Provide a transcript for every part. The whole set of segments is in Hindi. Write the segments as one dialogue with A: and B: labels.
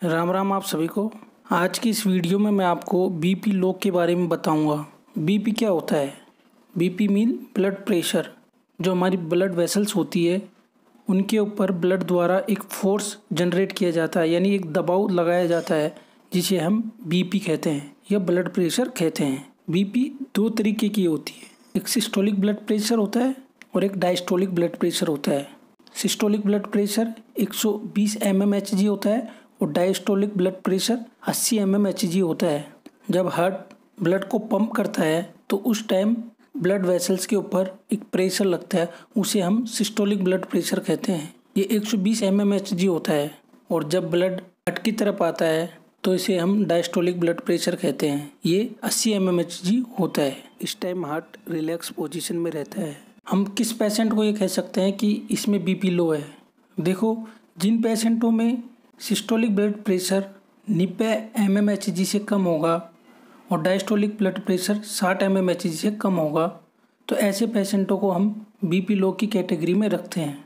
A: राम राम आप सभी को। आज की इस वीडियो में मैं आपको बीपी लो के बारे में बताऊंगा। बीपी क्या होता है? BP mean blood pressure. जो हमारी ब्लड वेसल्स होती है उनके ऊपर ब्लड द्वारा एक फोर्स जनरेट किया जाता है, यानी एक दबाव लगाया जाता है जिसे हम बीपी कहते हैं या ब्लड प्रेशर कहते हैं। बीपी दो तरीके की होती है, एक सिस्टोलिक ब्लड प्रेशर होता है और एक डायस्टोलिक ब्लड प्रेशर होता है। सिस्टोलिक ब्लड प्रेशर 120 mmHg होता है और डायस्टोलिक ब्लड प्रेशर 80 mmHg होता है। जब हार्ट ब्लड को पंप करता है तो उस टाइम ब्लड वेसल्स के ऊपर एक प्रेशर लगता है, उसे हम सिस्टोलिक ब्लड प्रेशर कहते हैं। ये 120 mmHg होता है और जब ब्लड हार्ट की तरफ आता है तो इसे हम डायस्टोलिक ब्लड प्रेशर कहते हैं। ये 80 mmHg होता है। इस टाइम हार्ट रिलैक्स पोजीशन में रहता है। हम किस पेशेंट को ये कह सकते हैं कि इसमें बीपी लो है? देखो, जिन पेशेंटों में सिस्टोलिक ब्लड प्रेशर 90 mmHg से कम होगा और डायस्टोलिक ब्लड प्रेशर 60 mmHg से कम होगा तो ऐसे पेशेंटों को हम बीपी लो की कैटेगरी में रखते हैं।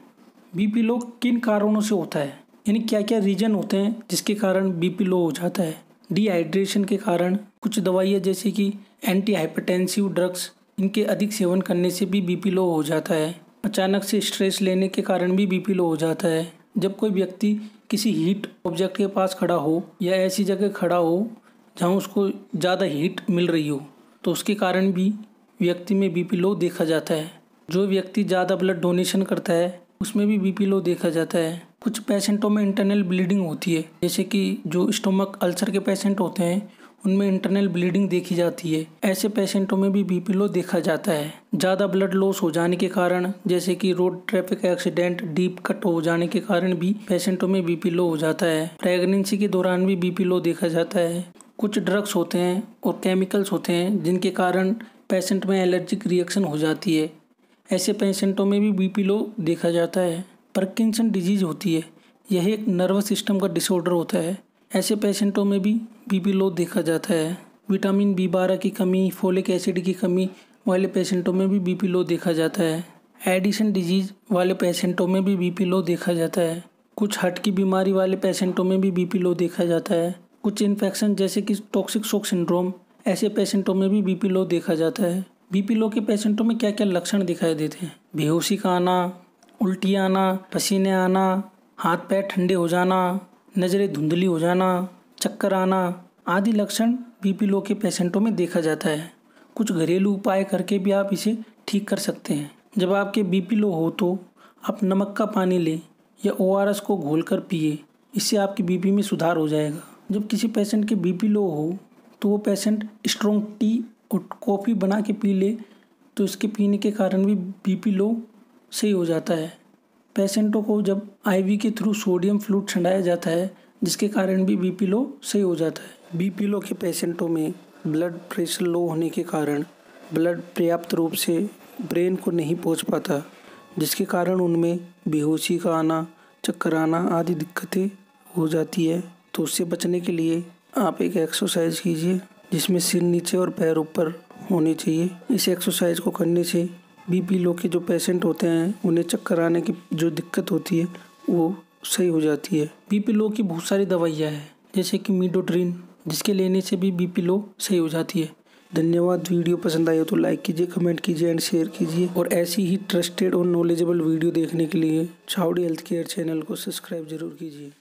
A: बीपी लो किन कारणों से होता है, यानी क्या क्या रीजन होते हैं जिसके कारण बीपी लो हो जाता है? डिहाइड्रेशन के कारण, कुछ दवाइयाँ जैसे कि एंटी हाइपरटेंसिव ड्रग्स, इनके अधिक सेवन करने से भी बीपी लो हो जाता है। अचानक से स्ट्रेस लेने के कारण भी बीपी लो हो जाता है। जब कोई व्यक्ति किसी हीट ऑब्जेक्ट के पास खड़ा हो या ऐसी जगह खड़ा हो जहाँ उसको ज़्यादा हीट मिल रही हो तो उसके कारण भी व्यक्ति में बीपी लो देखा जाता है। जो व्यक्ति ज़्यादा ब्लड डोनेशन करता है उसमें भी बीपी लो देखा जाता है। कुछ पेशेंटों में इंटरनल ब्लीडिंग होती है, जैसे कि जो स्टोमक अल्सर के पेशेंट होते हैं उनमें इंटरनल ब्लीडिंग देखी जाती है। ऐसे पेशेंटों में भी बीपी लो देखा जाता है। ज़्यादा ब्लड लॉस हो जाने के कारण, जैसे कि road traffic accident, deep cut हो जाने के कारण भी पेशेंटों में बीपी लो हो जाता है। प्रेगनेंसी के दौरान भी बीपी लो देखा जाता है। कुछ ड्रग्स होते हैं और केमिकल्स होते हैं जिनके कारण पेशेंट में एलर्जिक रिएक्शन हो जाती है। ऐसे पेशेंटों में भी बीपी लो देखा जाता है। पार्किंसन डिजीज होती है, यह एक नर्वस सिस्टम का डिसऑर्डर होता है। ऐसे पेशेंटों में भी बीपी लो देखा जाता है। विटामिन B12 की कमी, फोलिक एसिड की कमी वाले पेशेंटों में भी बीपी लो देखा जाता है। एडिशन डिजीज वाले पेशेंटों में भी बीपी लो देखा जाता है। कुछ हार्ट की बीमारी वाले पेशेंटों में भी बीपी लो देखा जाता है। कुछ इन्फेक्शन जैसे कि टॉक्सिक शॉक सिंड्रोम, ऐसे पेशेंटों में भी बीपी लो देखा जाता है। बीपी लो के पेशेंटों में क्या क्या लक्षण दिखाई देते हैं? बेहोशी का आना, उल्टी आना, पसीने आना, हाथ पैर ठंडे हो जाना, नज़रें धुंधली हो जाना, चक्कर आना आदि लक्षण बीपी लो के पेशेंटों में देखा जाता है। कुछ घरेलू उपाय करके भी आप इसे ठीक कर सकते हैं। जब आपके बीपी लो हो तो आप नमक का पानी लें या ORS को घोलकर पिए, इससे आपकी बीपी में सुधार हो जाएगा। जब किसी पेशेंट के बीपी लो हो तो वो पेशेंट स्ट्रॉन्ग टी और कॉफ़ी बना के पी ले तो इसके पीने के कारण भी बीपी लो सही हो जाता है। पेशेंटों को जब IV के थ्रू सोडियम फ्लूइड छंडाया जाता है जिसके कारण भी बीपी लो सही हो जाता है। बीपी लो के पेशेंटों में ब्लड प्रेशर लो होने के कारण ब्लड पर्याप्त रूप से ब्रेन को नहीं पहुंच पाता, जिसके कारण उनमें बेहोशी का आना, चक्कर आना आदि दिक्कतें हो जाती है। तो उससे बचने के लिए आप एक एक्सरसाइज कीजिए जिसमें सिर नीचे और पैर ऊपर होने चाहिए। इस एक्सरसाइज को करने से बीपी लो के जो पेशेंट होते हैं उन्हें चक्कर आने की जो दिक्कत होती है वो सही हो जाती है। बीपी लो की बहुत सारी दवाइयाँ हैं जैसे कि मीडोड्रिन, जिसके लेने से भी बीपी लो सही हो जाती है। धन्यवाद। वीडियो पसंद आई हो तो लाइक कीजिए, कमेंट कीजिए एंड शेयर कीजिए और ऐसी ही ट्रस्टेड और नॉलेजेबल वीडियो देखने के लिए चावड़ी हेल्थ केयर चैनल को सब्सक्राइब जरूर कीजिए।